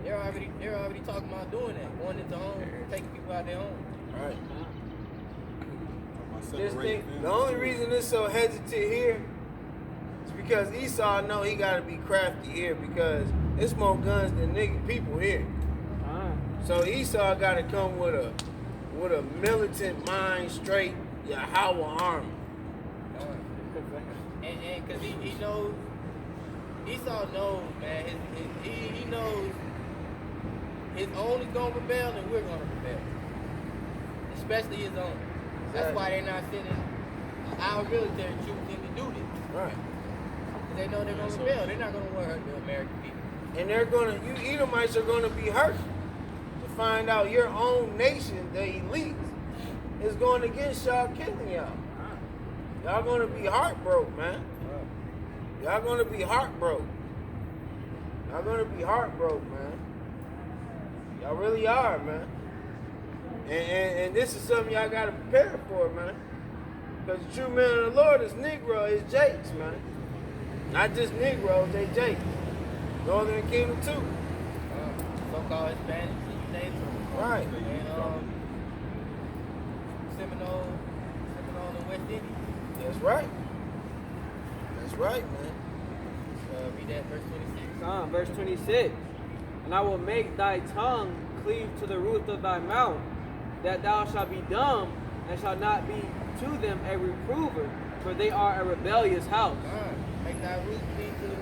they're already talking about doing that, going into homes, taking people out their homes. Right. This thing, the only reason it's so hesitant here is because Esau know he gotta be crafty here because it's more guns than nigga people here. So Esau gotta come with a militant mind, straight Yahweh army. And because he knows, Esau knows, man, he knows his own is going to rebel and we're going to rebel. Especially his own. That's why they're not sending our military troops in to do this. Right. Because they know they're going to rebel. They're not going to want to hurt the American people. And you Edomites are gonna be hurt to find out your own nation, the elites, is going against y'all, killing y'all. Y'all gonna be heartbroken, man. Y'all gonna be heartbroken. Y'all gonna be heartbroken, man. Y'all really are, man. And this is something y'all gotta prepare for, man. Because the true man of the Lord is Negro, is Jakes, man. Not just Negroes, they Jakes. Northern Kingdom too. So-called Hispanics, you name them. Right. And Seminole and West Indies. That's right. That's right, man. Read that verse 26. Verse 26. And I will make thy tongue cleave to the roof of thy mouth, that thou shalt be dumb, and shalt not be to them a reprover, for they are a rebellious house. Make thy roof cleave to the roof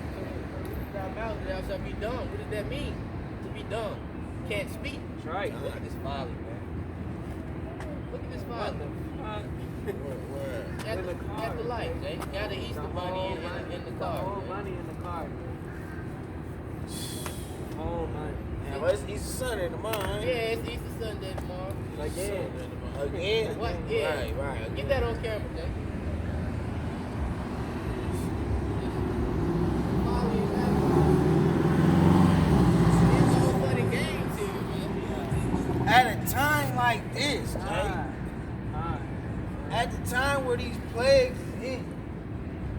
of thy mouth, that thou shalt be dumb. What does that mean? To be dumb. Can't speak. That's right. Look at this folly, man. Look at this folly. Where? At the light, Jay. Got the Easter bunny in the car. The whole money in the car. The whole money. Yeah, well, it's Easter Sunday tomorrow, ain't Yeah, it? it's Easter Sunday tomorrow. Again. Again? What? Yeah. Right. Get that on camera, Jay. Folly is it's all fun and games here, man. At a time like this, Jay, at the time where these plagues is hitting,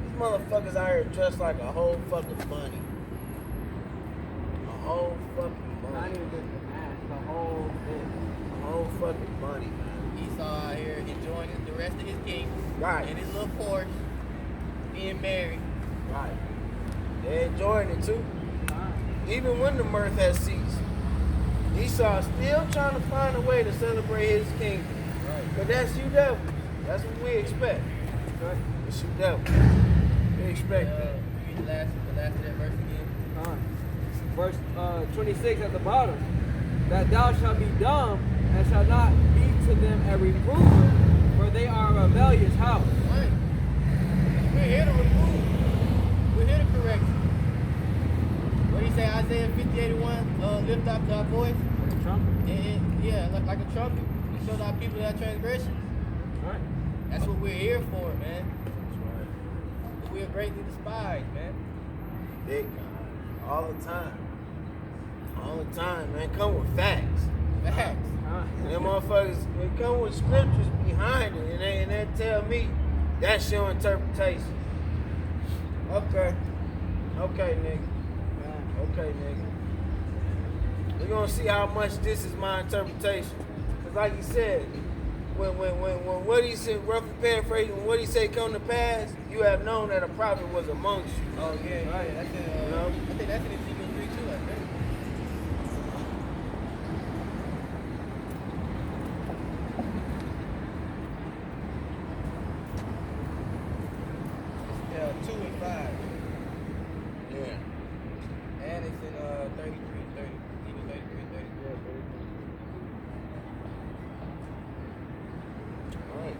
these motherfuckers out here dressed like a whole fucking bunny. A whole fucking Not bunny. even just the mask, the whole thing. A whole fucking bunny, man. Esau out here enjoying the rest of his kingdom. Right. And his little Porsche. Being married. Right. They're enjoying it too. Even when the mirth has ceased. Esau still trying to find a way to celebrate his kingdom. Right. But that's you devil. That's what we expect. It's you devil. We expect that. Read the last of that verse again. Verse 26 at the bottom. That thou shalt be dumb, and shalt not be to them a reprover, for they are a rebellious house. Right. We're here to reprove. We're here to correct you. What do you say, Isaiah 50:81? Lift up thy voice. Trumpet. Yeah, like a trumpet. To show thy people their transgressions. Right. That's what we're here for, man. That's right. We are greatly despised, man. Big God. All the time. All the time, man. Come with facts. Facts. And them motherfuckers, they come with scriptures behind it, and they tell me that's your interpretation. Okay. Okay, nigga. Okay, nigga. We're gonna see how much this is my interpretation. Cause like you said, when what he said, roughly paraphrasing, when what he said come to pass, you have known that a prophet was amongst you. Oh, yeah. That's in, You know? I think that's in Ezekiel 3 too, I think. Yeah, 2 and 5. Yeah. And it's in 33, 30. Ezekiel 33, 30. All right.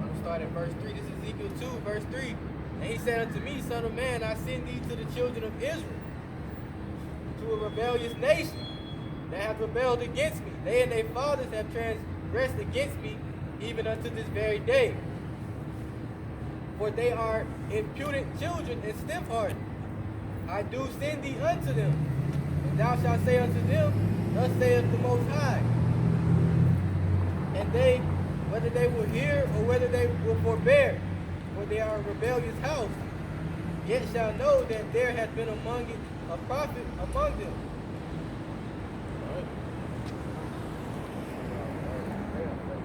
I'm start at verse 3. This is Ezekiel 2, verse 3. And he said unto me, Son of man, I send thee to the children of Israel, to a rebellious nation that hath rebelled against me. They and their fathers have transgressed against me, even unto this very day. For they are impudent children and stiff-hearted. I do send thee unto them, and thou shalt say unto them, Thus saith the Most High. And they, whether they will hear or whether they will forbear, for they are a rebellious house, yet shall know that there hath been among it a prophet among them.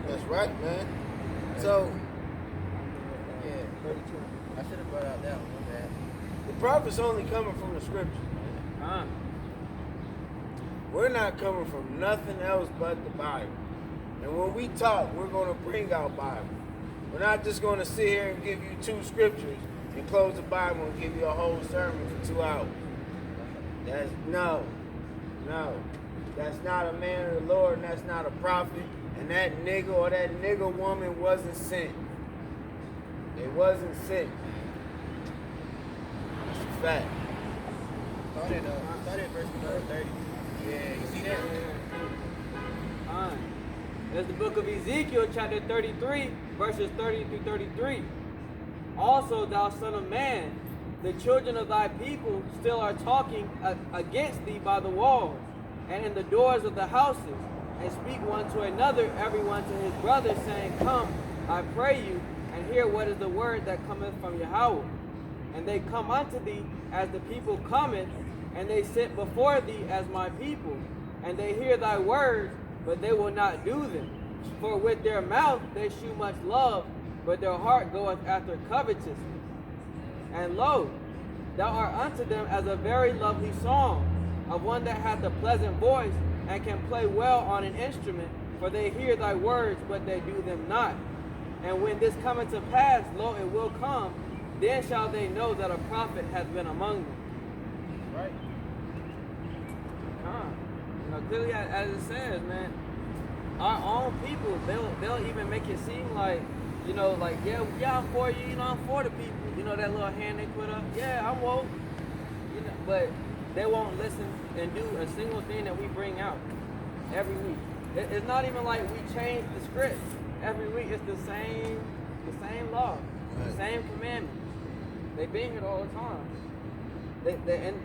That's right, man. So Yeah, 32. I should have brought out that one. My bad. the prophet's only coming from the scriptures. We're not coming from nothing else but the Bible. And when we talk, we're going to bring out Bible. We're not just going to sit here and give you 2 scriptures and close the Bible and give you a whole sermon for 2 hours. That's no. That's not a man of the Lord, and that's not a prophet. And that nigga or that nigga woman wasn't sent. They wasn't sent. That's a fact. Start at verse 30. Yeah, you see that? There's the book of Ezekiel, chapter 33, verses 30 through 33. Also, thou son of man, the children of thy people still are talking against thee by the walls and in the doors of the houses, and speak one to another, everyone to his brother, saying, Come, I pray you, and hear what is the word that cometh from Yahweh. And they come unto thee as the people cometh, and they sit before thee as my people, and they hear thy words, but they will not do them. For with their mouth they shew much love, but their heart goeth after covetousness. And lo, thou art unto them as a very lovely song, of one that hath a pleasant voice, and can play well on an instrument, for they hear thy words, but they do them not. And when this cometh to pass, lo, it will come, then shall they know that a prophet hath been among them. Right. Clearly, as it says, man, our own people, they'll even make it seem like, like, yeah, I'm for you, I'm for the people. That little hand they put up, yeah, I'm woke. But they won't listen and do a single thing that we bring out every week. It's not even like we change the script. Every week it's the same law, the same commandments. They've been here all the time.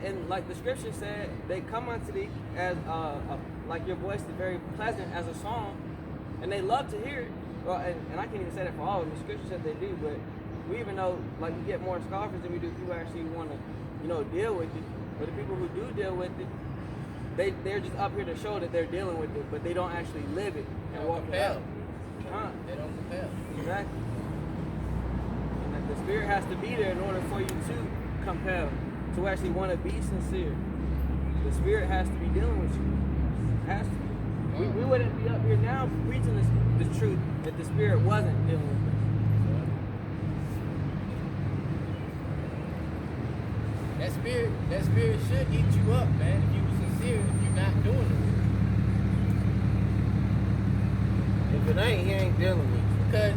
And like the scripture said, they come unto thee as like your voice is very pleasant as a song, and they love to hear it. Well, and I can't even say that for all of them. The scripture said they do, but we even know like we get more scoffers than we do people who actually want to, deal with it. But the people who do deal with it, they're just up here to show that they're dealing with it, but they don't actually live it and walk it out. They don't compel. Exactly. And the spirit has to be there in order for you to compel, to actually want to be sincere. The spirit has to be dealing with you. It has to. We wouldn't be up here now preaching the truth if the spirit wasn't dealing with us. That spirit should eat you up, man, if you were sincere, if you're not doing it. If it ain't, he ain't dealing with you. Because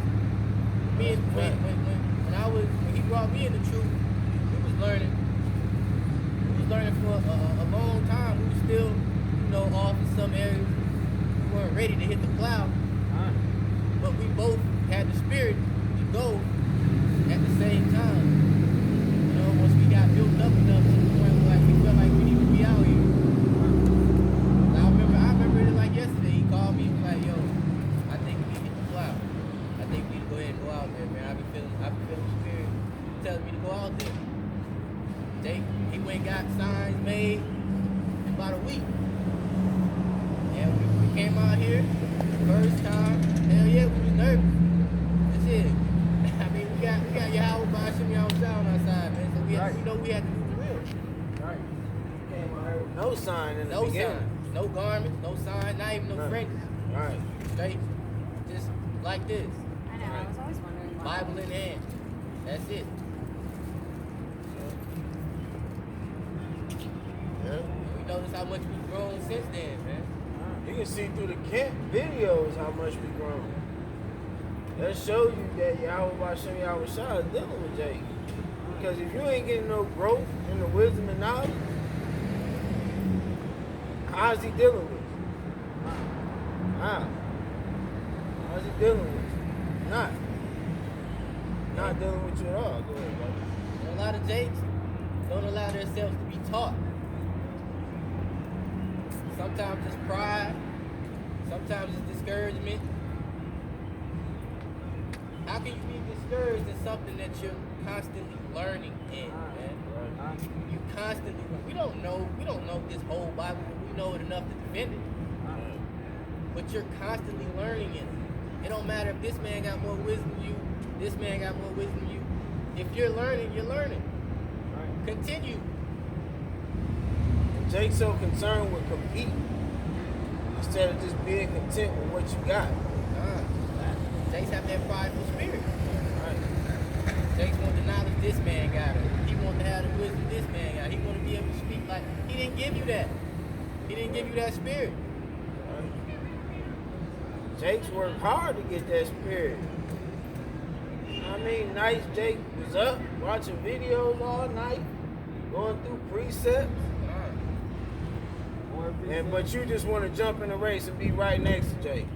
when he brought me in the truth, we was learning for a long time. We were still, off in some areas. We weren't ready to hit the plow. But we both had the spirit to go at the same time. Once we got built up enough to the point where we felt like we need to be out here. I remember it like yesterday. He called me and was like, yo, I think we need to hit the plow. I think we need to go ahead and go out there, man. I've been feeling the spirit telling me to go out there. He went and got signs made in about a week. And we came out here, first time, hell yeah, we was nervous. That's it. I mean, we got Yahweh by Shimmy on sound outside, man. So we know we had to do the real. Right. No sign in the No beginning. sign, no garments, no sign, not even no friends. Right. Straight, just like this. I know, I was always wondering why. Bible in hand. That's it. Yeah. We notice how much we've grown since then, man. You can see through the camp videos how much we grown. That show you that Yahweh Bashem Yahweh Shah is dealing with Jake. Because if you ain't getting no growth in the wisdom and knowledge, how's he dealing with you? How? How's he dealing with you? Not dealing with you at all. Go ahead, brother. And a lot of Jakes don't allow themselves to be taught. Sometimes it's pride. Sometimes it's discouragement. How can you be discouraged in something that you're constantly learning in, man? You constantly, we don't know this whole Bible, but we know it enough to defend it. But you're constantly learning in it. It don't matter if this man got more wisdom than you, this man got more wisdom than you. If you're learning, you're learning. Continue. Jake's so concerned with competing instead of just being content with what you got. Jake's have that prideful spirit. Jake's want the knowledge this man got. He want to have the wisdom this man got. He want to be able to speak like, he didn't give you that. He didn't give you that spirit. Jake's worked hard to get that spirit. I mean, nights Jake was up watching videos all night, going through precepts. But you just want to jump in the race and be right next to Jake.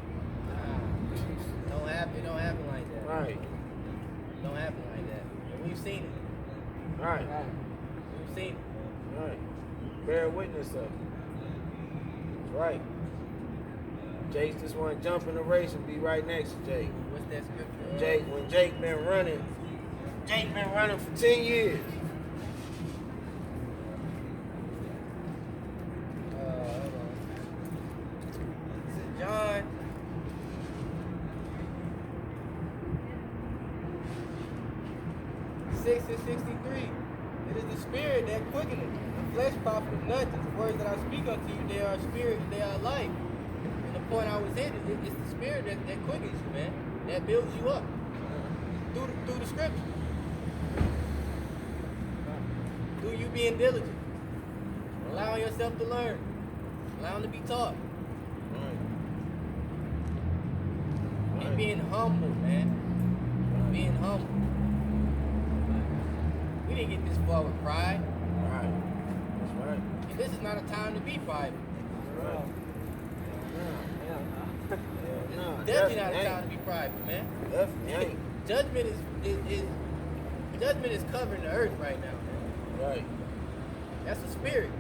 It don't happen like that. Right. Don't happen like that. And we've seen it. Right. We've seen it. Right. Bear witness of it. Right. Jake just want to jump in the race and be right next to Jake. What's that scripture? When Jake been running for 10 years. Hold on. This is John. Six and 63. It is the spirit that quickeneth, the flesh profiteth nothing. The words that I speak unto you, they are spirit and they are life. And the point I was hitting, it's the spirit that quickens you, man. That builds you up through the scripture. Through you being diligent, allowing yourself to learn, allowing to be taught, and being humble, man. Being humble. We didn't get this far with pride. Right. That's right. And this is not a time to be prideful. Right. No, Definitely not a time to be prideful, man. Definitely ain't. Judgment is covering the earth right now, man. Right. That's a spirit.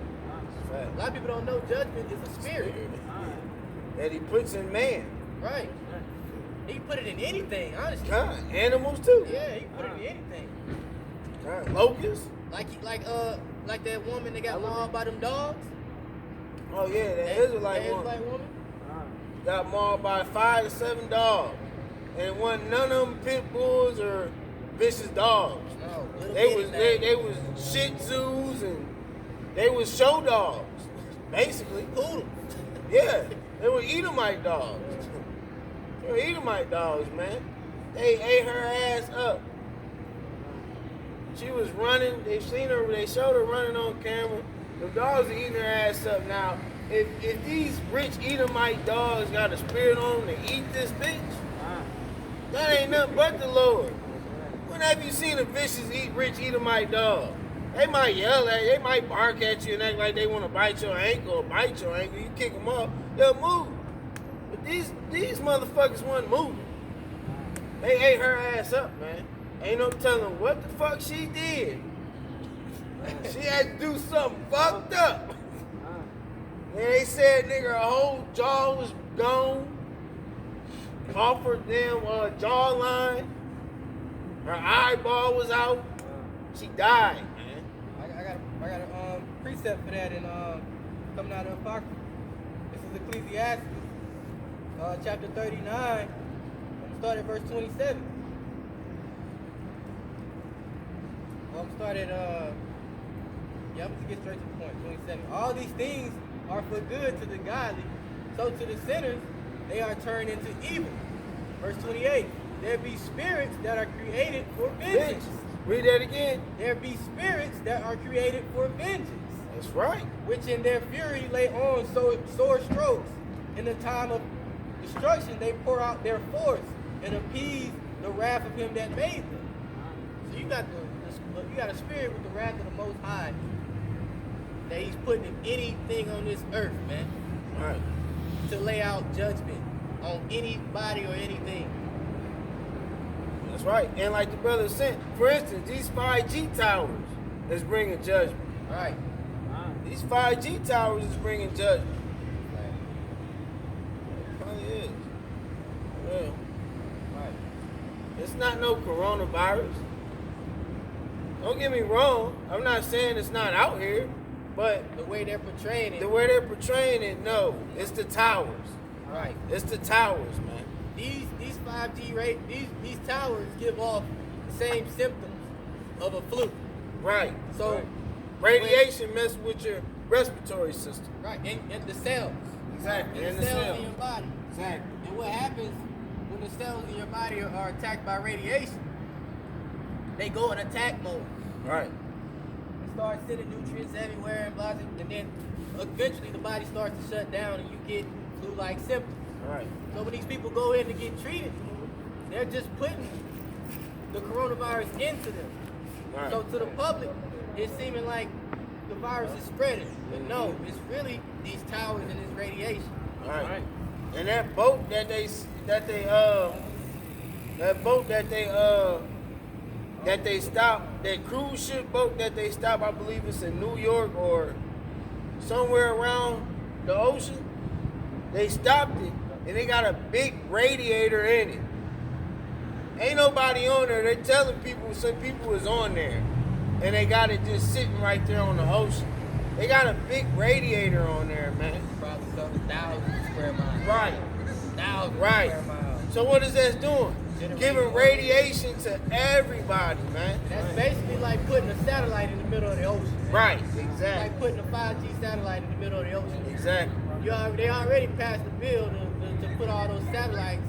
Fact. A lot of people don't know judgment is a spirit. That he puts in man. Right. He can put it in anything, honestly. Animals too. Yeah, he can put it in anything. Locusts. Like that woman that got mauled by them dogs. Oh yeah, that Israelite woman got mauled by 5 to 7 dogs, and it wasn't none of them pit bulls or vicious dogs. No, They was Shih Tzus and they was show dogs, basically. poodle. Yeah, they were Edomite dogs. They were Edomite dogs, man. They ate her ass up. She was running. They showed her running on camera. The dogs are eating her ass up. Now, if these rich Edomite dogs got a spirit on them to eat this bitch, that ain't nothing but the Lord. When have you seen a vicious rich Edomite dog? They might yell at you, they might bark at you and act like they want to bite your ankle or bite your ankle. You kick them off, they'll move. But these motherfuckers wasn't moving. They ate her ass up, man. Ain't no telling what the fuck she did. She had to do something fucked up. And they said, nigga, her whole jaw was gone. Off her damn jawline. Her eyeball was out. She died, man. I got a precept for that in coming out of Apocrypha. This is Ecclesiastes, chapter 39. I'm gonna start at verse 27. I'm gonna start at I'm gonna get straight to the point. 27. All these things are for good to the godly, so to the sinners they are turned into evil. Verse 28. There be spirits that are created for vengeance. Read that again. There be spirits that are created for vengeance. That's right. Which in their fury lay on sore strokes. In the time of destruction they pour out their force and appease the wrath of him that made them. So you got a spirit with the wrath of the Most High that he's putting in anything on this earth, man. Right. To lay out judgment on anybody or anything. That's right. And like the brother said, for instance, these 5G towers is bringing judgment. Right. These 5G towers is bringing judgment. It probably is. Yeah. Right. It's not no coronavirus. Don't get me wrong. I'm not saying it's not out here, but The way they're portraying it. the way they're portraying it, no. It's the towers. Right. It's the towers, man. These 5G these towers give off the same symptoms of a flu. Right. So Radiation messes with your respiratory system. right, and the cells. Exactly. And the cells in your body. Exactly. And what happens when the cells in your body are attacked by radiation? They go in attack mode. Right. It starts sending nutrients everywhere and blah, and then eventually the body starts to shut down and you get flu-like symptoms. Right. So when these people go in to get treated, they're just putting the coronavirus into them. Right. So to the public, it's seeming like the virus is spreading, but no, it's really these towers and this radiation. Right. And that boat that they stopped, that cruise ship boat that they stopped, I believe it's in New York or somewhere around the ocean. They stopped it and they got a big radiator in it. Ain't nobody on there. They're telling people some people is on there. And they got it just sitting right there on the ocean. They got a big radiator on there, man. Probably covers thousands of square miles. Right. Thousands Right. of square miles. So what is that doing? Generating Giving radiation to everybody, man. And that's basically like putting a satellite in the middle of the ocean. Man. Right. It's Exactly. like putting a 5G satellite in the middle of the ocean. Exactly. They already passed the bill to put all those satellites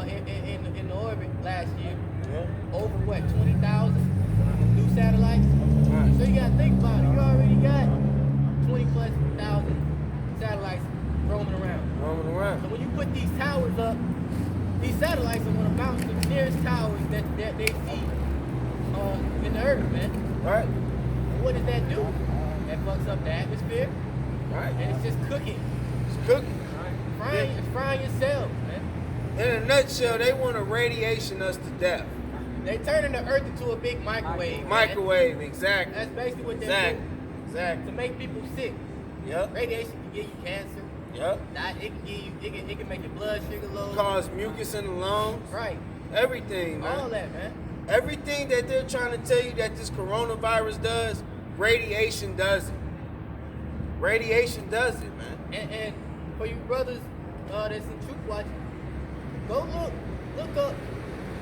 in the orbit last year. Yeah. Over what, 20,000 new satellites? Right. So you gotta think about it. You already got 20,000+ satellites roaming around. Roaming So around. when you put these towers up, these satellites are gonna bounce to the nearest towers that they see in the earth, man. Right. And what does that do? That fucks up the atmosphere, Right. and it's just cooking. It's cooking. It's frying your cells, man. In a nutshell, they want to radiation us to death. They turning the earth into a big microwave. man. Microwave, exactly. That's basically what they're Exactly. doing. Exactly. To make people sick. Yep. Radiation can give you cancer. Yep. It can make your blood sugar low. Cause mucus in the lungs. Right. Everything, man. All that, man. Everything that they're trying to tell you that this coronavirus does, radiation does it. Radiation does it, man. And for you brothers that's in Truth Watch, go look up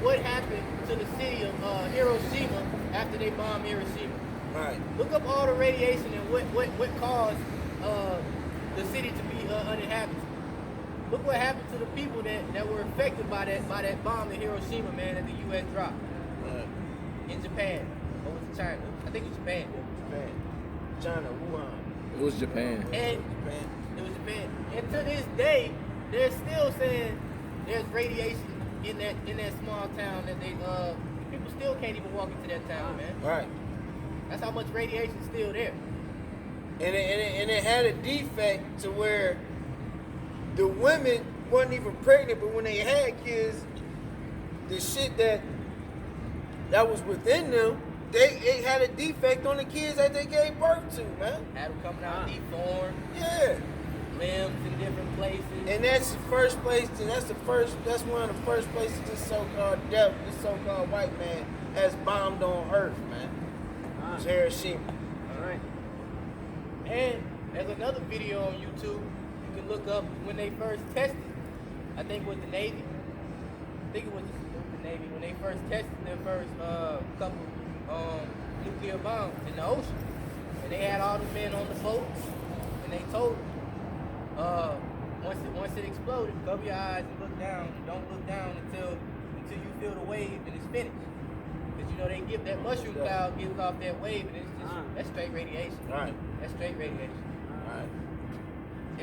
what happened to the city of Hiroshima after they bombed Hiroshima. Right. Look up all the radiation and what caused the city to be uninhabited. Look what happened to the people that were affected by that bomb in Hiroshima, man, that the U.S. dropped Right. in Japan. Or was it China? I think it was Japan. Japan. China, Wuhan. It was Japan. And Japan. it was Japan. And to this day, they're still saying there's radiation in that small town that they people still can't even walk into that town, man. Right. That's how much radiation's still there. And it had a defect to where the women wasn't even pregnant, but when they had kids, the shit that was within them, it had a defect on the kids that they gave birth to, man. Had them coming out deformed, Yeah. limbs in different places. And that's the first place that's one of the first places this so-called devil, this so-called white man has bombed on earth, man. It's Hiroshima. All right. And there's another video on YouTube you can look up when they first tested. I think it was the Navy. I think it was the Navy when they first tested their first couple nuclear bombs in the ocean. And they had all the men on the boats, and they told them, once it exploded, cover your eyes and look down. Don't look down until you feel the wave and it's finished. Because you know they give that mushroom cloud gives off that wave, and it's just that's straight radiation. Right. That's straight radiation. Right.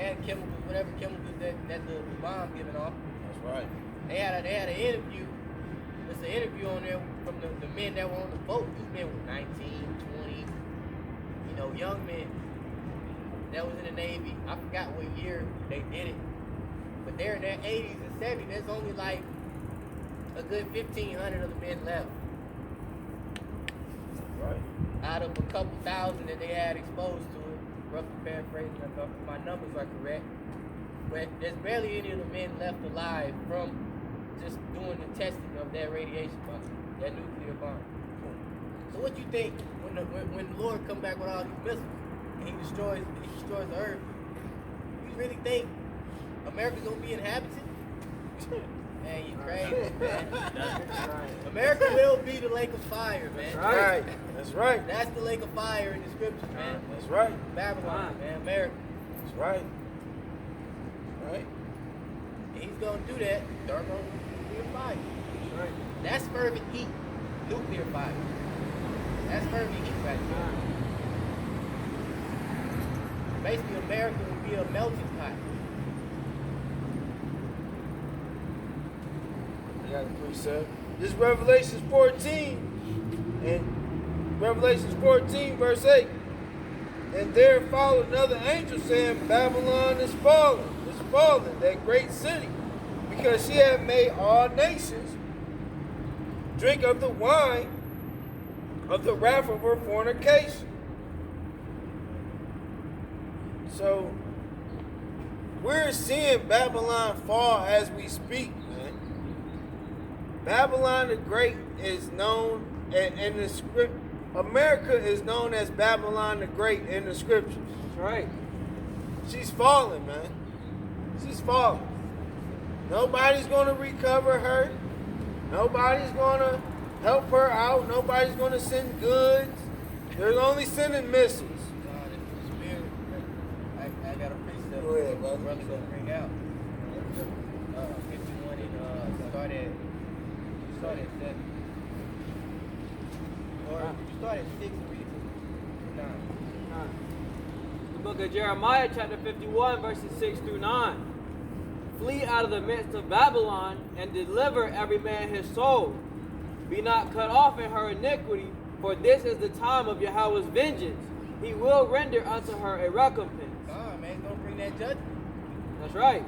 And chemicals, whatever chemicals that the bomb giving off. That's right. They had an interview. There's an interview on there from the men that were on the boat. These men were 19, 20, young men that was in the Navy. I forgot what year they did it. But they're in their 80s and 70s. There's only like a good 1,500 of the men left. Right. Out of a couple thousand that they had exposed to it. Roughly paraphrasing, if my numbers are correct. But there's barely any of the men left alive from just doing the testing of that radiation bomb, that nuclear bomb. So what you think when the Lord come back with all these missiles and he destroys the earth? You really think America's gonna be inhabited? Man, you crazy, man. America will be the lake of fire, man. Right. That's right. That's the lake of fire in the scriptures, man. That's right. Babylon, man, America. That's right. Right. And he's gonna do that. They're gonna nuclear fire. That's right. That's fervent heat. Nuclear fire. That's fervent heat right there. Basically, America will be a melting pot. I got a precept. This is Revelations 14. And Revelations 14, verse 8. And there followed another angel saying, Babylon is fallen, that great city, because she had made all nations drink of the wine of the wrath of her fornication. So, we're seeing Babylon fall as we speak, man. Babylon the Great is known in the script. America is known as Babylon the Great in the scriptures. That's right. She's falling, man. She's falling. Nobody's going to recover her. Nobody's going to help her out. Nobody's going to send goods. They're only sending missiles. God, it's the spirit. I got a precept. Go ahead, brother. Brother gonna bring out. 51 and start at 7. Or you start at 6 and read to 9. The book of Jeremiah, chapter 51, verses 6 through 9. Flee out of the midst of Babylon and deliver every man his soul. Be not cut off in her iniquity, for this is the time of Yahweh's vengeance. He will render unto her a recompense. God, man, he's gonna bring that judgment. That's right.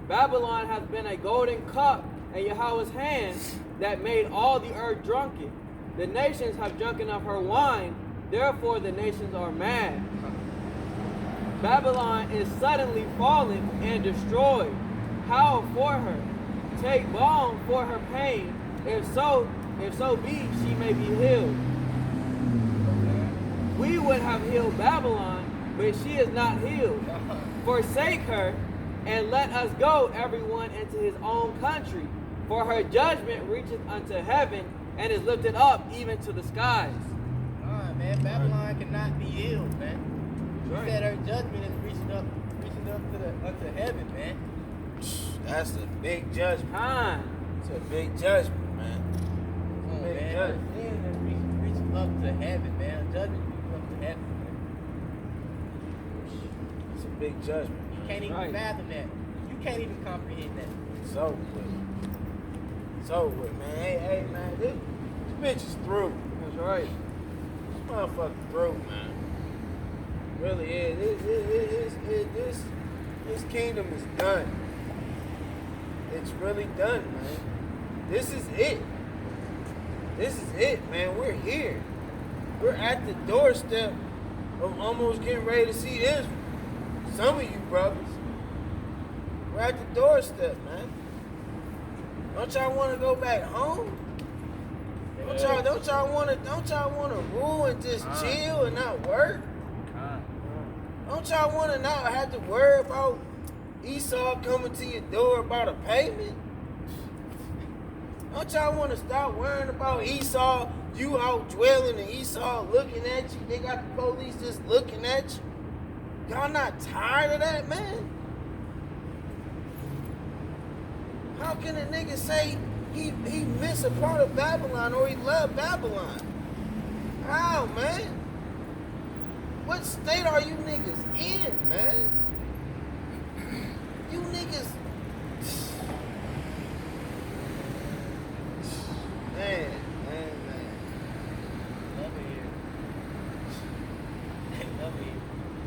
Babylon has been a golden cup in Yahweh's hand that made all the earth drunken. The nations have drunken of her wine, therefore the nations are mad. Babylon is suddenly fallen and destroyed. Howl for her. Take balm for her pain. If so be she may be healed. We would have healed Babylon, but she is not healed. Forsake her, and let us go everyone into his own country. For her judgment reacheth unto heaven, and is lifted up even to the skies. Man, Babylon cannot be healed, man. You said her judgment is reaching up to unto heaven, man. That's a big judgment. Time. It's a big judgment, man. Oh, Big man, judgment. sin is reaching up to heaven, man. Judgment reaching up to heaven, man. It's a big judgment. You can't even fathom that. You can't even comprehend that. It's over with. It's over with, man. Hey, man, this bitch is through. That's right. This motherfucker through, man. Really is. This kingdom is done. It's really done, man. This is it. This is it, man. We're here. We're at the doorstep of almost getting ready to see Israel. Some of you brothers. We're at the doorstep, man. Don't y'all want to go back home? Don't y'all want to rule and just chill and not work? Don't y'all want to not have to worry about Esau coming to your door about a payment? Don't y'all want to stop worrying about Esau, you out dwelling and Esau looking at you? They got the police just looking at you. Y'all not tired of that, man? How can a nigga say he miss a part of Babylon or he love Babylon? How, man? What state are you niggas in, man? You niggas... Man.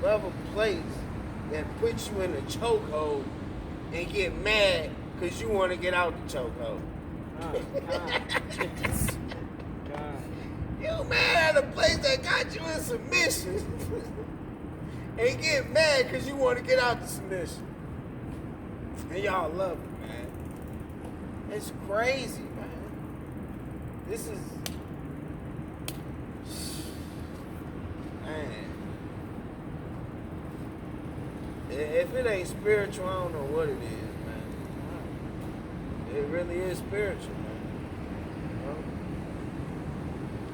Love a place that puts you in a chokehold and get mad because you want to get out the chokehold. You mad at a place that got you in submission and get mad because you want to get out the submission. And y'all love it, man. It's crazy, man. This is, man. If it ain't spiritual, I don't know what it is, man. It really is spiritual, man. You know?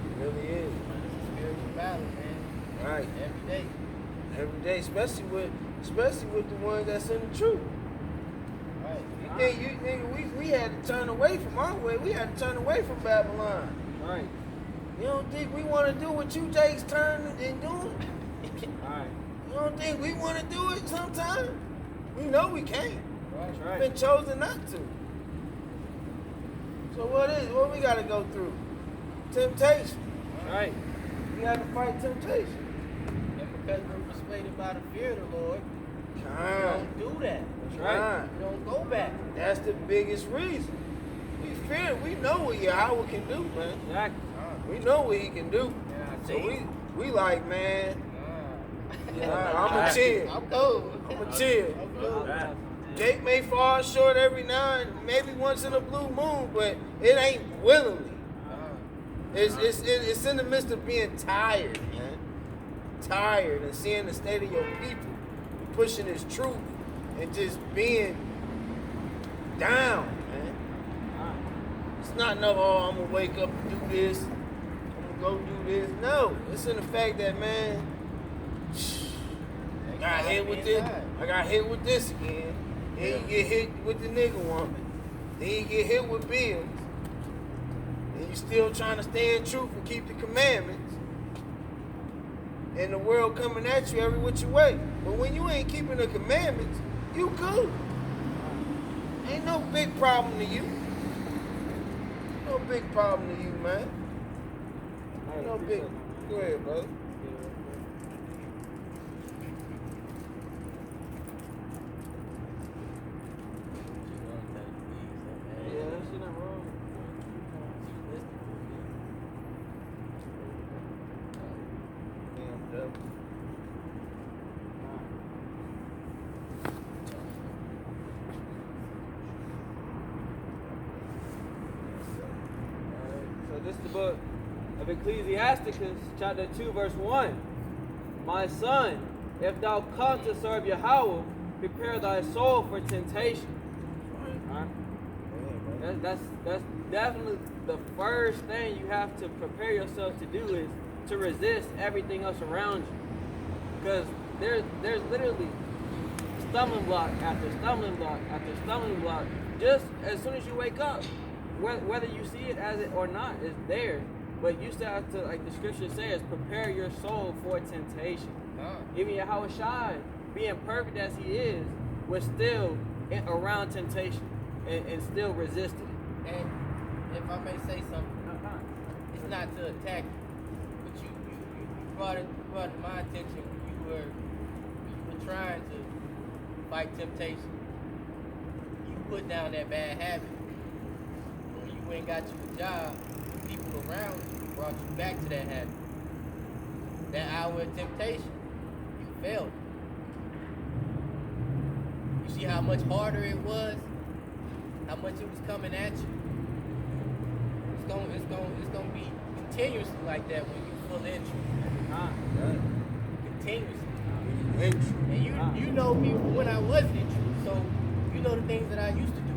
It really is, man. It's a spiritual battle, man. Right. Every day. Every day, especially with the ones that's in the truth. Right. You think we had to turn away from our way. We had to turn away from Babylon. Right. You don't think we want to do what you takes turn and doing? Right. You don't think we want to do it sometime? We know we can't. Right. That's right. We've been chosen not to. So what we got to go through? Temptation. Right. We got to fight temptation. And because we're persuaded by the fear of the Lord, we Kind. don't do that. That's right. We don't go back. That's the biggest reason. We fear. We know what Yahweh can do, man. Exactly. We know what He can do. Yeah, So we like, man. Nah. I'ma chill. I'm cool. I'ma chill. I'm cool. Jake may fall short every now and maybe once in a blue moon, but it ain't willingly. It's in the midst of being tired, man. Tired and seeing the state of your people, pushing His truth, and just being down, man. It's not no, oh, I'm gonna wake up and do this. I'm gonna go do this. No, it's in the fact that, man, I got hit with this. I got hit with this again. Then you get hit with the nigga woman. Then you get hit with bills. And you still trying to stay in truth and keep the commandments. And the world coming at you every which way. But when you ain't keeping the commandments, you good. Ain't no big problem to you. No big problem to you, man. Ain't no big. Go ahead, brother. Yeah, that shit not wrong. Damn, devil. So this is the book of Ecclesiasticus, chapter 2, verse 1. My son, if thou come to serve Yahweh, prepare thy soul for temptation. Alright? That's definitely the first thing you have to prepare yourself to do is to resist everything else around you. Because there's literally stumbling block after stumbling block after stumbling block. Just as soon as you wake up, whether you see it as it or not, it's there. But you still have to, like the scripture says, prepare your soul for temptation. Even Yahweh Shai, being perfect as he is, was still around temptation and still resisted it. And if I may say something, it's not to attack you, but you brought it to my attention when you were trying to fight temptation. You put down that bad habit. When you went and got you a job, the people around you brought you back to that habit. That hour of temptation, you failed. You see how much harder it was? How much it was coming at you? It's gonna be continuously like that when you full entry. Continuously. And you know me when I was entry, so you know the things that I used to do.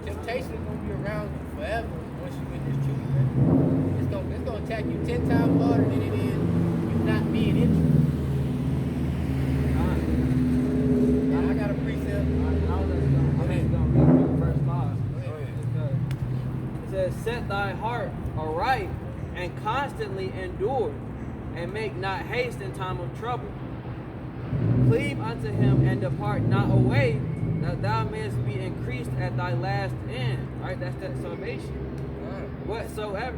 Temptation is gonna be around you forever once you get this truth, man. It's gonna attack you 10 times harder than it is you not being entry. I got a precept. It says, set thy heart aright and constantly endure, and make not haste in time of trouble. Cleave unto him and depart not away, that thou mayest be increased at thy last end. Right? That's that salvation. Whatsoever.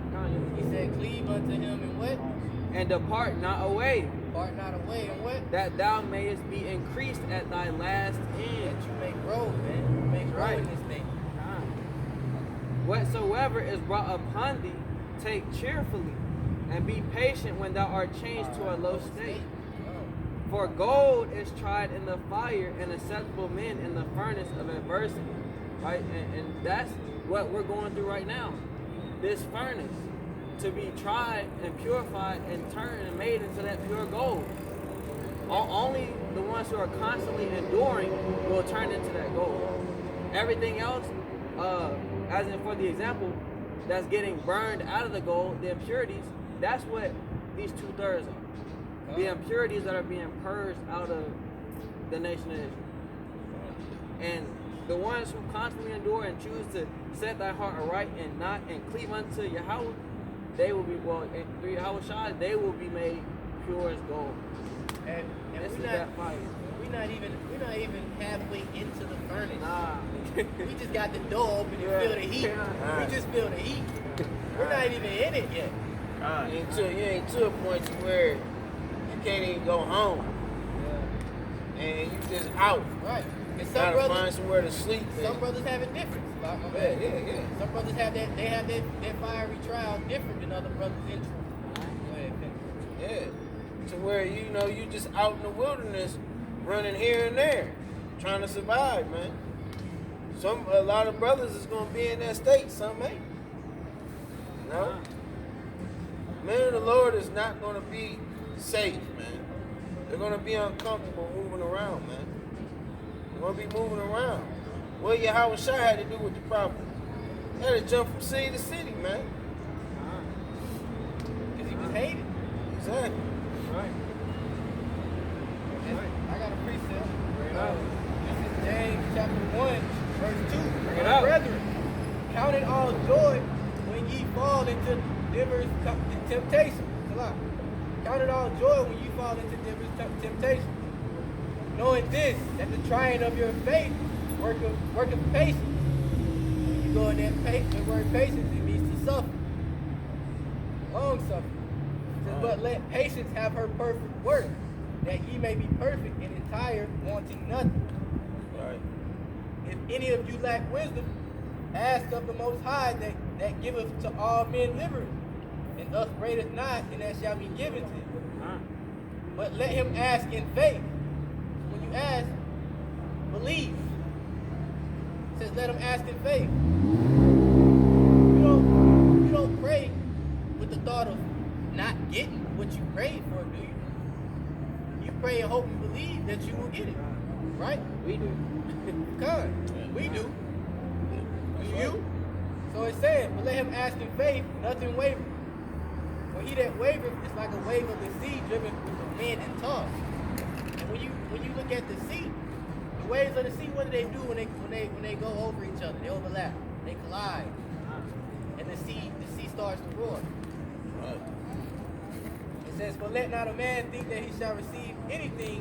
He said, cleave unto him and what? And depart not away, Depart not away and what? that thou mayest be increased at thy last end. That you may grow, man. You may grow in this thing. Whatsoever is brought upon thee, take cheerfully, and be patient when thou art changed to a low state. For gold is tried in the fire, and acceptable men in the furnace of adversity. Right? And that's what we're going through right now. This furnace to be tried and purified and turned and made into that pure gold. Only the ones who are constantly enduring will turn into that gold. Everything else, as in for the example, that's getting burned out of the gold, the impurities, that's what these 2/3 are. The impurities that are being purged out of the nation of Israel. And the ones who constantly endure and choose to set thy heart aright and not and cleave unto Yahweh, they will be, well, and through Yahweh Shai, they will be made pure as gold. And This is we're that fire. not even halfway into the furnace. Nah. We just got the door open and feel the heat. Yeah. We just feel the heat. We're not even in it yet. You ain't to a point to where you can't even go home. And you just out. Right. And some Gotta brothers, find somewhere to sleep. some brothers have it different. Yeah. Some brothers have that fiery trial different than other brothers in truth. Go ahead, finish. Yeah. To where you just out in the wilderness, running here and there, trying to survive, man. A lot of brothers is gonna be in that state. Some ain't. You know? Man of the Lord is not gonna be safe, man. They're gonna be uncomfortable moving around, man. They're gonna be moving around. What Yahweh Shai had to do with the prophet? He had to jump from city to city, man. Because he was hated. Exactly. Right. I got a precept. Bring it out. This is James chapter 1, verse 2. Bring it My out. brethren, count it all joy when ye fall into divers temptation. Count it all joy when ye fall into divers temptation. Knowing this, that the trying of your faith worketh patience. When you go in that word patience, it means to suffer. Long suffering. It says, but let patience have her perfect work, that ye may be perfect and entire, wanting nothing. Right. If any of you lack wisdom, ask of the Most High that giveth to all men liberally, and upbraideth not, and that shall be given to him. But let him ask in faith. When you ask, believe. It says, let him ask in faith. You don't pray with the thought of not getting what you prayed for, do you? You pray and hope and believe that you will get it. Right? We do. God, we do. Do you? So it's saying, but let him ask in faith, nothing waver. For he that wavereth is like a wave of the sea driven with the wind and tossed. And when you look at the sea, the waves of the sea, what do they do when they go over each other? They overlap, they collide, and the sea starts to roar. Right. It says, "For let not a man think that he shall receive anything